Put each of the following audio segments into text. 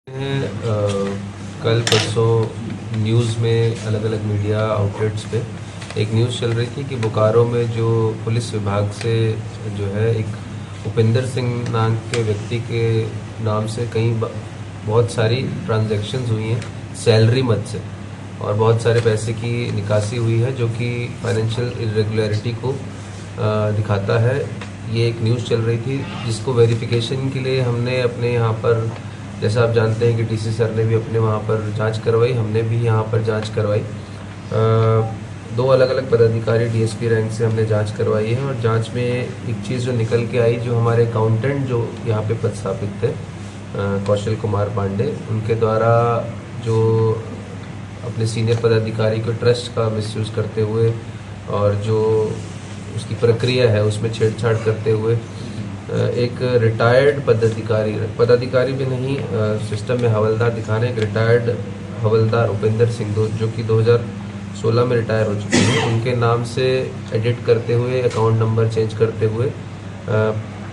कल परसों न्यूज़ में अलग अलग मीडिया आउटलेट्स पे एक न्यूज़ चल रही थी कि बोकारो में जो पुलिस विभाग से जो है एक उपेंद्र सिंह नाम के व्यक्ति के नाम से कई बहुत सारी ट्रांजैक्शंस हुई हैं सैलरी मद से, और बहुत सारे पैसे की निकासी हुई है जो कि फाइनेंशियल इरेगुलरिटी को दिखाता है। ये एक न्यूज़ चल रही थी जिसको वेरिफिकेशन के लिए हमने अपने यहाँ पर, जैसा आप जानते हैं कि डीसी सर ने भी अपने वहाँ पर जांच करवाई, हमने भी यहाँ पर जांच करवाई। दो अलग अलग पदाधिकारी डीएसपी रैंक से हमने जांच करवाई है, और जांच में एक चीज़ जो निकल के आई, जो हमारे अकाउंटेंट जो यहाँ पे पदस्थापित थे कौशल कुमार पांडे, उनके द्वारा जो अपने सीनियर पदाधिकारी को ट्रस्ट का मिसयूज़ करते हुए और जो उसकी प्रक्रिया है उसमें छेड़छाड़ करते हुए एक रिटायर्ड पदाधिकारी भी नहीं, सिस्टम में हवलदार दिखाने, एक रिटायर्ड हवलदार उपेंद्र सिंह जो कि 2016 में रिटायर हो चुके हैं, उनके नाम से एडिट करते हुए, अकाउंट नंबर चेंज करते हुए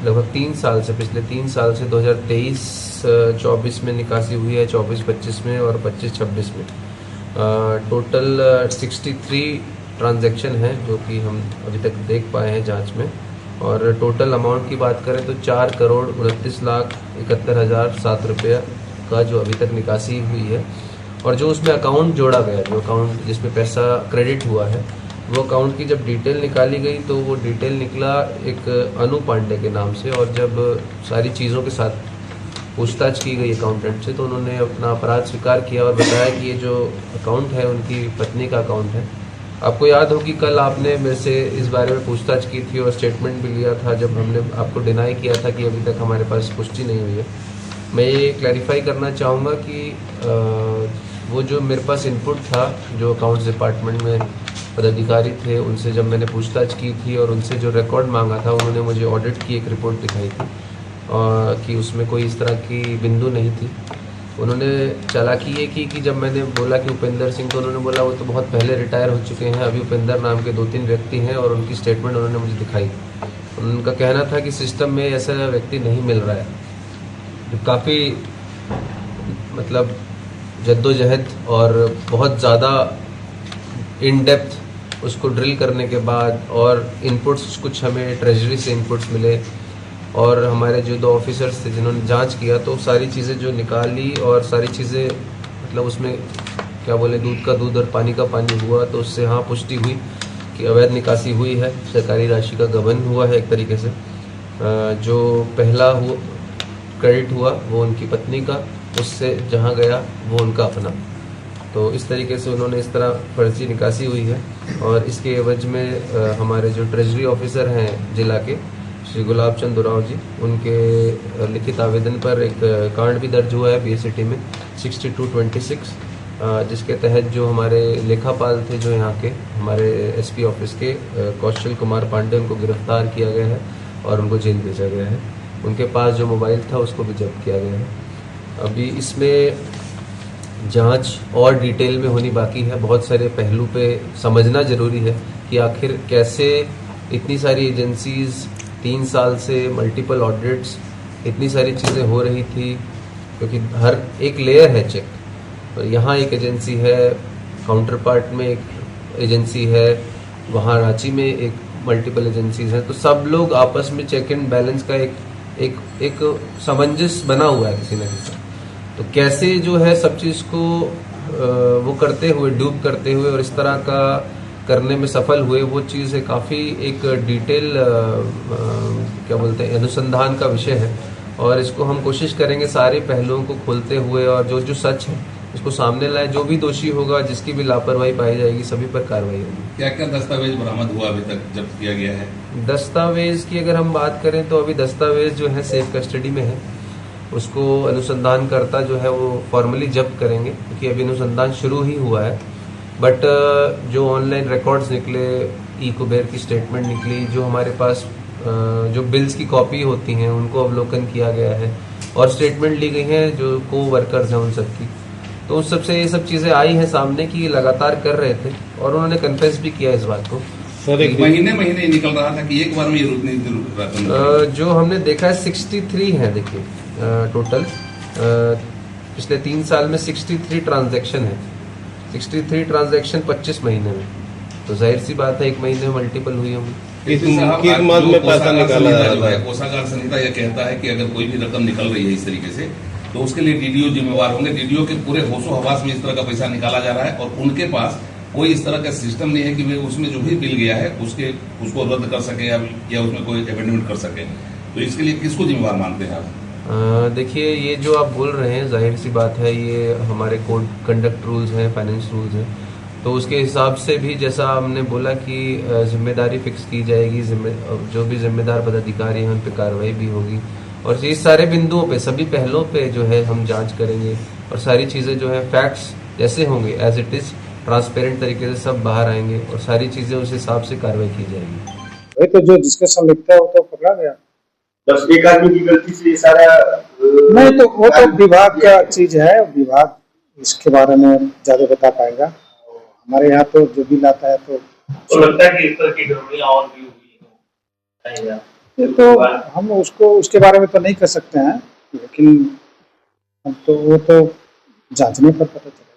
लगभग 3 साल से, पिछले 3 साल से 2023-24 में निकासी हुई है, 24-25 में और 25-26 में टोटल 63 ट्रांजैक्शन है जो कि हम अभी तक देख पाए हैं जांच में। और टोटल अमाउंट की बात करें तो 4,29,71,007 रुपया का जो अभी तक निकासी हुई है, और जो उसमें अकाउंट जोड़ा गया, जो अकाउंट जिसमें पैसा क्रेडिट हुआ है, वो अकाउंट की जब डिटेल निकाली गई तो वो डिटेल निकला एक अनु पांडे के नाम से। और जब सारी चीज़ों के साथ पूछताछ की गई अकाउंटेंट से तो उन्होंने अपना अपराध स्वीकार किया और बताया कि ये जो अकाउंट है उनकी पत्नी का अकाउंट है। आपको याद हो कि कल आपने मेरे से इस बारे में पूछताछ की थी और स्टेटमेंट भी लिया था जब हमने आपको डिनाई किया था कि अभी तक हमारे पास पुष्टि नहीं हुई है। मैं ये क्लैरिफाई करना चाहूँगा कि वो जो मेरे पास इनपुट था, जो अकाउंट्स डिपार्टमेंट में पदाधिकारी थे, उनसे जब मैंने पूछताछ की थी और उनसे जो रिकॉर्ड मांगा था, उन्होंने मुझे ऑडिट की एक रिपोर्ट दिखाई थी कि उसमें कोई इस तरह की बिंदु नहीं थी। उन्होंने चालाकी ये की कि जब मैंने बोला कि उपेंद्र सिंह, तो उन्होंने बोला वो तो बहुत पहले रिटायर हो चुके हैं, अभी उपेंद्र नाम के 2-3 व्यक्ति हैं, और उनकी स्टेटमेंट उन्होंने मुझे दिखाई। उनका कहना था कि सिस्टम में ऐसा व्यक्ति नहीं मिल रहा है। तो काफ़ी मतलब जद्दोजहद और बहुत ज़्यादा इन डेप्थ उसको ड्रिल करने के बाद, और इनपुट्स कुछ हमें ट्रेजरी से इनपुट्स मिले, और हमारे जो 2 ऑफिसर्स थे जिन्होंने जांच किया, तो सारी चीज़ें जो निकाली और सारी चीज़ें मतलब उसमें क्या बोले, दूध का दूध और पानी का पानी हुआ, तो उससे हाँ पुष्टि हुई कि अवैध निकासी हुई है, सरकारी राशि का गबन हुआ है एक तरीके से। जो पहला क्रेडिट हुआ वो उनकी पत्नी का, उससे जहाँ गया वो उनका अपना। तो इस तरीके से उन्होंने इस तरह फर्जी निकासी हुई है, और इसके एवज में हमारे जो ट्रेजरी ऑफिसर हैं जिला के, श्री गुलाब चंद उरांव जी, उनके लिखित आवेदन पर एक कांड भी दर्ज हुआ है बीएसटी में 6226, जिसके तहत जो हमारे लेखापाल थे, जो यहाँ के हमारे एसपी ऑफिस के कौशल कुमार पांडे, उनको गिरफ्तार किया गया है और उनको जेल भेजा गया है। उनके पास जो मोबाइल था उसको भी जब्त किया गया है। अभी इसमें जांच और डिटेल में होनी बाकी है, बहुत सारे पहलू पे समझना जरूरी है कि आखिर कैसे इतनी सारी एजेंसीज 3 साल से मल्टीपल ऑडिट्स, इतनी सारी चीज़ें हो रही थी, क्योंकि हर एक लेयर है चेक। तो यहाँ एक एजेंसी है, काउंटर पार्ट में एक एजेंसी है, वहाँ रांची में एक मल्टीपल एजेंसीज हैं, तो सब लोग आपस में चेक एंड बैलेंस का एक सामंजस्य बना हुआ है किसी न किसी। तो कैसे जो है सब चीज़ को वो करते हुए, डूब करते हुए और इस तरह का करने में सफल हुए, वो चीज़ है काफ़ी एक डिटेल क्या बोलते हैं, अनुसंधान का विषय है, और इसको हम कोशिश करेंगे सारे पहलुओं को खोलते हुए, और जो जो सच है उसको सामने लाए। जो भी दोषी होगा, जिसकी भी लापरवाही पाई जाएगी, सभी पर कार्रवाई होगी। क्या क्या दस्तावेज बरामद हुआ अभी तक जब्त किया गया है? दस्तावेज की अगर हम बात करें तो अभी दस्तावेज जो है सेफ कस्टडी में है, उसको अनुसंधानकर्ता जो है वो फॉर्मली जब्त करेंगे, क्योंकि अभी अनुसंधान शुरू ही हुआ है। बट जो ऑनलाइन रिकॉर्ड्स निकले, ई कुबेर की स्टेटमेंट निकली, जो हमारे पास जो बिल्स की कॉपी होती हैं उनको अवलोकन किया गया है, और स्टेटमेंट ली गई हैं जो को वर्कर्स हैं उन सबकी, तो उस सबसे ये सब चीज़ें आई हैं सामने कि लगातार कर रहे थे, और उन्होंने कन्फेस भी किया इस बात को। सर एक महीने निकल रहा था कि एक बार में ये रुकने जो हमने देखा है 63 है, देखिए टोटल पिछले 3 साल में 63 ट्रांजैक्शन है, 63 ट्रांजैक्शन 25 महीने में, तो जाहिर सी बात है 1 महीने में मल्टीपल हुई होंगी। किस मंथ में पैसा निकाला जा रहा है? कोषागार संहिता यह कहता है कि अगर कोई भी रकम निकल रही है इस तरीके से तो उसके लिए डीडीओ जिम्मेवार होंगे। डीडीओ के पूरे होशो हवास में इस तरह का पैसा निकाला जा रहा है और उनके पास कोई इस तरह का सिस्टम नहीं है कि वे उसमें जो भी बिल गया है उसको रद्द कर सके या उसमें कोई अमेंडमेंट कर सके। तो इसके लिए किसको जिम्मेवार मानते हैं आप? देखिए, ये जो आप बोल रहे हैं जाहिर सी बात है, ये हमारे कोड कंडक्ट रूल्स हैं, फाइनेंस रूल्स हैं, तो उसके हिसाब से भी जैसा हमने बोला कि जिम्मेदारी फिक्स की जाएगी, जो भी जिम्मेदार पदाधिकारी हैं उन पर कार्रवाई भी होगी और ये सारे बिंदुओं पे, सभी पहलों पे जो है हम जांच करेंगे और सारी चीज़ें जो है फैक्ट्स जैसे होंगे एज इट इज़ ट्रांसपेरेंट तरीके से सब बाहर आएंगे और सारी चीज़ें उस हिसाब से कार्रवाई की जाएगी। वही तो जो जिसके संलिप्त है वो तो पकड़ा गया। बस एक आदमी की गलती से ये सारा नहीं, तो वो तो विभाग का चीज है, विभाग इसके बारे में ज्यादा बता पाएगा। हमारे यहाँ तो जो बिल आता है तो लगता है कि इस तरह की गड़बड़ियां और भी हुई हैं। ये तो हम उसके बारे में तो नहीं कर सकते हैं, लेकिन हम तो वो तो जांचने पर पता चलेगा।